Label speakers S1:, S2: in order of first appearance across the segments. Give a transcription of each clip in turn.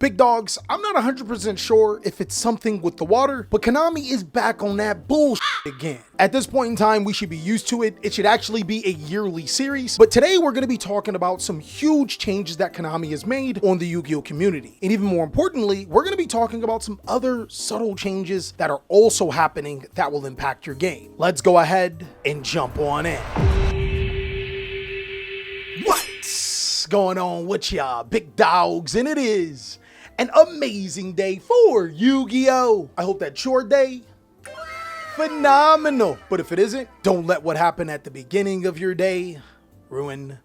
S1: Big dogs, I'm not 100% sure if it's something with the water, but Konami is back on that bullshit again. At this point in time, we should be used to it. It should actually be a yearly series, but today we're going to be talking about some huge changes that Konami has made on the Yu-Gi-Oh community. And even more importantly, we're going to be talking about some other subtle changes that are also happening that will impact your game. Let's go ahead and jump on in. What's going on with y'all, big dogs? And it is an amazing day for Yu-Gi-Oh! I hope that's your day phenomenal. But if it isn't, don't let what happened at the beginning of your day ruin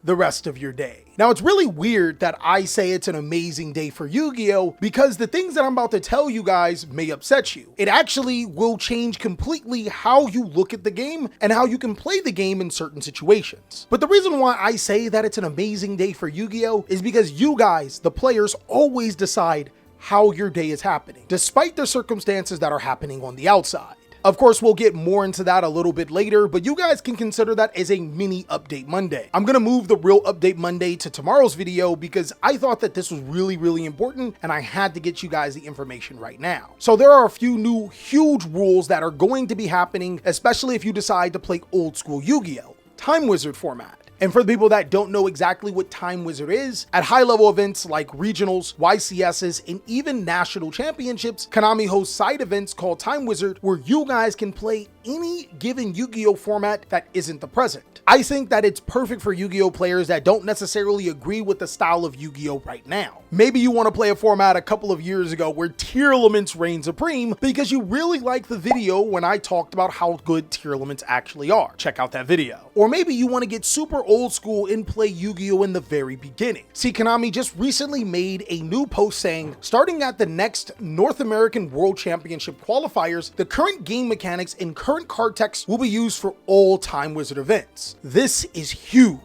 S1: the rest of your day. Now, it's really weird that I say it's an amazing day for Yu-Gi-Oh! Because the things that I'm about to tell you guys may upset you. It actually will change completely how you look at the game and how you can play the game in certain situations. But the reason why I say that it's an amazing day for Yu-Gi-Oh! Is because you guys, the players, always decide how your day is happening, despite the circumstances that are happening on the outside. Of course, we'll get more into that a little bit later, but you guys can consider that as a mini Update Monday. I'm gonna move the real Update Monday to tomorrow's video because I thought that this was really important and I had to get you guys the information right now. So there are a few new huge rules that are going to be happening, especially if you decide to play old school Yu-Gi-Oh! Time Wizard format. And for the people that don't know exactly what Time Wizard is, at high-level events like regionals, YCSs, and even national championships, Konami hosts side events called Time Wizard where you guys can play any given Yu-Gi-Oh! Format that isn't the present. I think that it's perfect for Yu-Gi-Oh! Players that don't necessarily agree with the style of Yu-Gi-Oh! Right now. Maybe you want to play a format a couple of years ago where tier elements reign supreme because you really liked the video when I talked about how good tier elements actually are. Check out that video. Or maybe you want to get super old school and play Yu-Gi-Oh! In the very beginning. See, Konami just recently made a new post saying, starting at the next North American World Championship qualifiers, the current game mechanics and current card text will be used for all Time Wizard events. This is huge.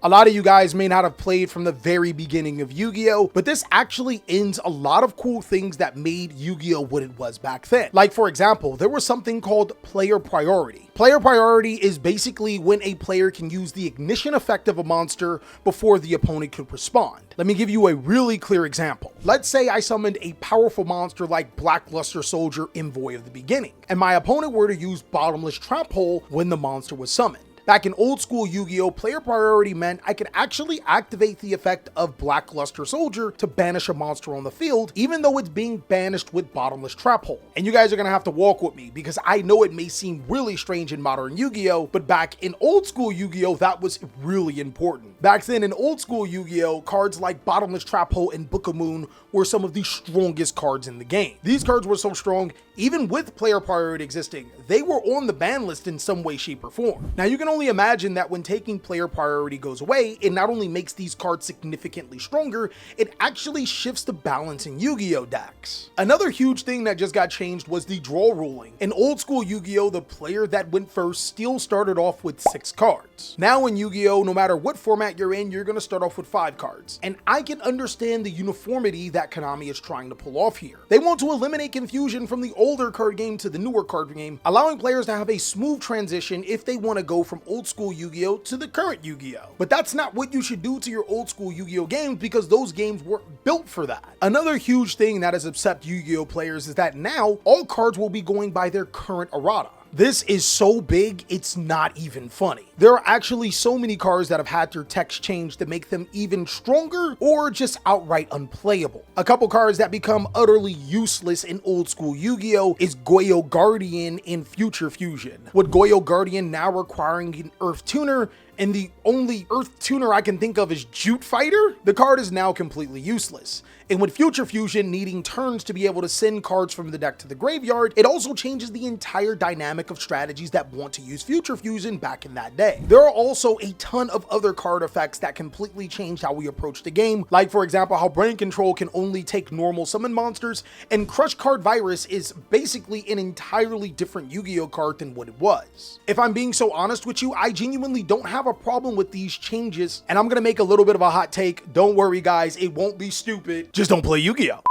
S1: A lot of you guys may not have played from the very beginning of Yu-Gi-Oh! But this actually ends a lot of cool things that made Yu-Gi-Oh! What it was back then. Like, for example, there was something called player priority. Player priority is basically when a player can use the ignition effect of a monster before the opponent could respond. Let me give you a really clear example. Let's say I summoned a powerful monster like Blackluster Soldier Envoy of the beginning, and my opponent were to use Bottomless Trap Hole when the monster was summoned. Back in old school Yu-Gi-Oh! Player priority meant I could actually activate the effect of Blackluster Soldier to banish a monster on the field, even though it's being banished with Bottomless Trap Hole. And you guys are gonna have to walk with me because I know it may seem really strange in modern Yu-Gi-Oh! But back in old school Yu-Gi-Oh! That was really important. Back then in old school Yu-Gi-Oh! Cards like Bottomless Trap Hole and Book of Moon were some of the strongest cards in the game. These cards were so strong, even with player priority existing, they were on the ban list in some way, shape, or form. Now you can only imagine that when taking player priority goes away, it not only makes these cards significantly stronger, it actually shifts the balance in Yu-Gi-Oh! Decks. Another huge thing that just got changed was the draw ruling. In old school Yu-Gi-Oh! The player that went first still started off with 6 cards. Now in Yu-Gi-Oh! No matter what format you're in, you're gonna start off with 5 cards. And I can understand the uniformity that Konami is trying to pull off here. They want to eliminate confusion from the older card game to the newer card game, allowing players to have a smooth transition if they want to go from old school Yu-Gi-Oh! To the current Yu-Gi-Oh! But that's not what you should do to your old school Yu-Gi-Oh! Games because those games weren't built for that. Another huge thing that has upset Yu-Gi-Oh! Players is that now all cards will be going by their current errata. This is so big, it's not even funny. There are actually so many cards that have had their text changed to make them even stronger or just outright unplayable. A couple cards that become utterly useless in old school Yu-Gi-Oh! Is Yugioh Guardian in Future Fusion, with Yugioh Guardian now requiring an Earth Tuner, and the only Earth Tuner I can think of is Jute Fighter. The card is now completely useless. And with Future Fusion needing turns to be able to send cards from the deck to the graveyard, it also changes the entire dynamic of strategies that want to use Future Fusion back in that day. There are also a ton of other card effects that completely change how we approach the game, like for example how Brain Control can only take normal summon monsters, and Crush Card Virus is basically an entirely different Yu-Gi-Oh! Card than what it was. If I'm being so honest with you, I genuinely don't have a problem with these changes, and I'm gonna make a little bit of a hot take. Don't worry guys, it won't be stupid. Just don't play Yu-Gi-Oh!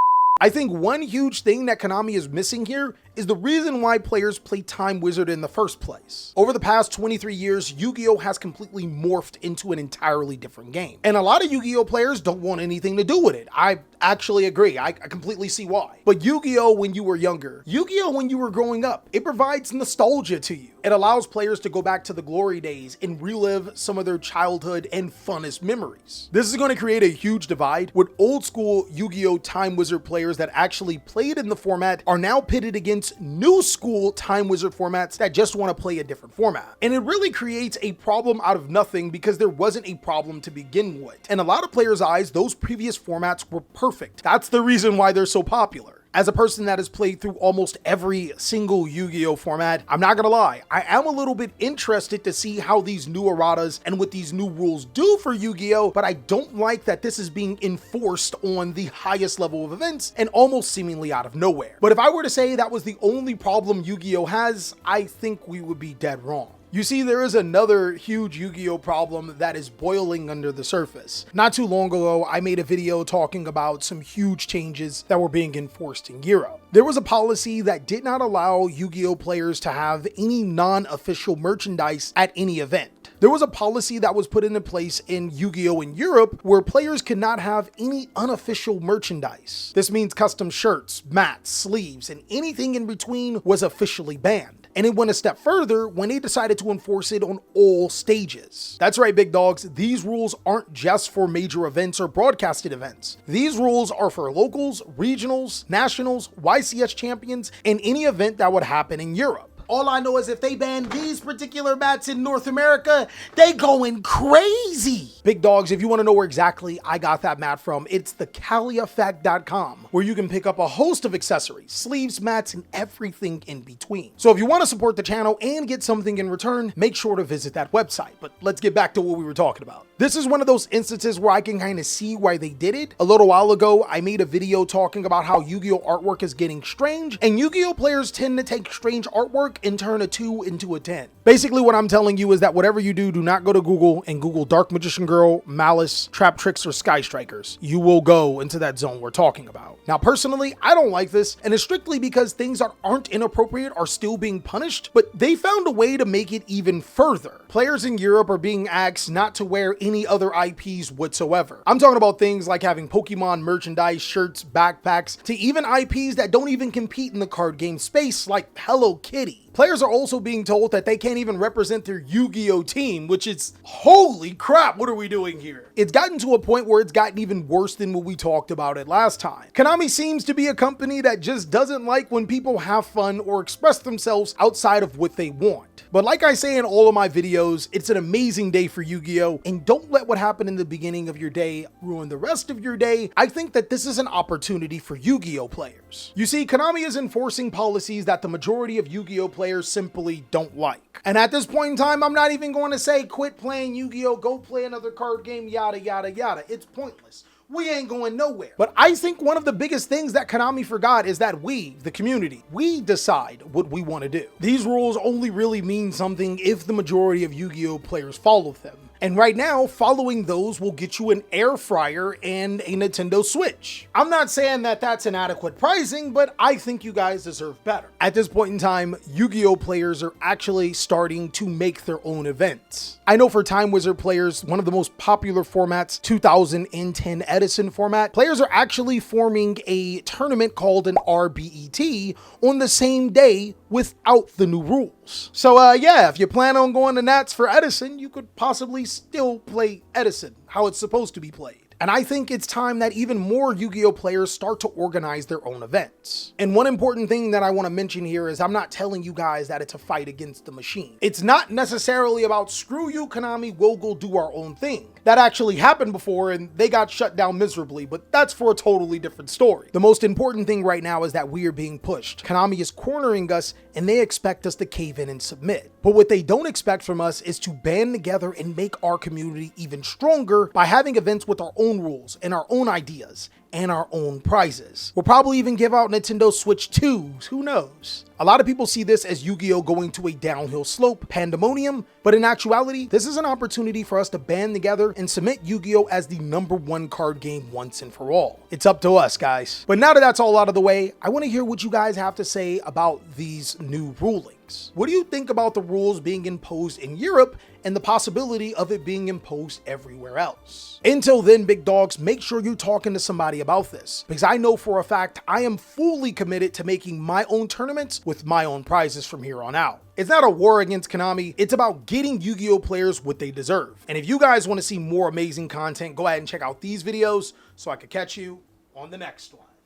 S1: I think one huge thing that Konami is missing here is the reason why players play Time Wizard in the first place. Over the past 23 years, Yu-Gi-Oh has completely morphed into an entirely different game. And a lot of Yu-Gi-Oh players don't want anything to do with it. I actually agree. I completely see why. But Yu-Gi-Oh when you were younger, Yu-Gi-Oh when you were growing up, it provides nostalgia to you. It allows players to go back to the glory days and relive some of their childhood and funnest memories. This is going to create a huge divide, with old school Yu-Gi-Oh Time Wizard players that actually played in the format are now pitted against new school Time Wizard formats that just want to play a different format. And it really creates a problem out of nothing because there wasn't a problem to begin with. In a lot of players' eyes, those previous formats were perfect. That's the reason why they're so popular. As a person that has played through almost every single Yu-Gi-Oh format, I'm not gonna lie, I am a little bit interested to see how these new erratas and what these new rules do for Yu-Gi-Oh, but I don't like that this is being enforced on the highest level of events and almost seemingly out of nowhere. But if I were to say that was the only problem Yu-Gi-Oh has, I think we would be dead wrong. You see, there is another huge Yu-Gi-Oh problem that is boiling under the surface. Not too long ago, I made a video talking about some huge changes that were being enforced in Europe. There was a policy that did not allow Yu-Gi-Oh players to have any non-official merchandise at any event. There was a policy that was put into place in Yu-Gi-Oh! In Europe where players could not have any unofficial merchandise. This means custom shirts, mats, sleeves, and anything in between was officially banned. And it went a step further when they decided to enforce it on all stages. That's right, big dogs. These rules aren't just for major events or broadcasted events. These rules are for locals, regionals, nationals, YCS champions, and any event that would happen in Europe. All I know is if they ban these particular mats in North America, they going crazy. Big dogs, if you want to know where exactly I got that mat from, it's TheCaliEffect.com, where you can pick up a host of accessories, sleeves, mats, and everything in between. So if you want to support the channel and get something in return, make sure to visit that website. But let's get back to what we were talking about. This is one of those instances where I can kind of see why they did it. A little while ago, I made a video talking about how Yu-Gi-Oh artwork is getting strange, and Yu-Gi-Oh players tend to take strange artwork and turn a 2 into a 10. Basically, what I'm telling you is that whatever you do not go to Google and Google Dark Magician Girl, Malice, Trap Tricks, or Sky Strikers. You will go into that zone we're talking about. Now, personally, I don't like this, and it's strictly because things that aren't inappropriate are still being punished, but they found a way to make it even further. Players in Europe are being asked not to wear any other IPs whatsoever. I'm talking about things like having Pokemon merchandise, shirts, backpacks, to even IPs that don't even compete in the card game space, like Hello Kitty. Players are also being told that they can't even represent their Yu-Gi-Oh team, which is, holy crap, what are we doing here? It's gotten to a point where it's gotten even worse than what we talked about it last time. Konami seems to be a company that just doesn't like when people have fun or express themselves outside of what they want. But like I say in all of my videos, it's an amazing day for Yu-Gi-Oh! And don't let what happened in the beginning of your day ruin the rest of your day. I think that this is an opportunity for Yu-Gi-Oh! Players. You see, Konami is enforcing policies that the majority of Yu-Gi-Oh! Players simply don't like. And at this point in time, I'm not even going to say quit playing Yu-Gi-Oh! Go play another card game, yada, yada, yada. It's pointless. We ain't going nowhere. But I think one of the biggest things that Konami forgot is that we, the community, we decide what we want to do. These rules only really mean something if the majority of Yu-Gi-Oh! Players follow them. And right now, following those will get you an air fryer and a Nintendo Switch. I'm not saying that that's inadequate pricing, but I think you guys deserve better. At this point in time, Yu-Gi-Oh! Players are actually starting to make their own events. I know for Time Wizard players, one of the most popular formats, 2010 Edison format, players are actually forming a tournament called an RBET on the same day without the new rules. So yeah, if you plan on going to Nats for Edison, you could possibly still play Edison how it's supposed to be played. And I think it's time that even more Yu-Gi-Oh! Players start to organize their own events. And one important thing that I want to mention here is I'm not telling you guys that it's a fight against the machine. It's not necessarily about screw you, Konami, we'll go do our own thing. That actually happened before and they got shut down miserably, but that's for a totally different story. The most important thing right now is that we are being pushed. Konami is cornering us and they expect us to cave in and submit. But what they don't expect from us is to band together and make our community even stronger by having events with our own rules and our own ideas. and our own prizes. We'll probably even give out Nintendo Switch 2s, who knows? A lot of people see this as Yu-Gi-Oh going to a downhill slope, pandemonium, but in actuality, this is an opportunity for us to band together and cement Yu-Gi-Oh as the #1 card game once and for all. It's up to us, guys. But now that that's all out of the way, I want to hear what you guys have to say about these new rulings. What do you think about the rules being imposed in Europe and the possibility of it being imposed everywhere else? Until then, big dogs, make sure you're talking to somebody about this, because I know for a fact I am fully committed to making my own tournaments with my own prizes from here on out. It's not a war against Konami, it's about getting Yu-Gi-Oh players what they deserve. And if you guys want to see more amazing content, go ahead and check out these videos so I can catch you on the next one.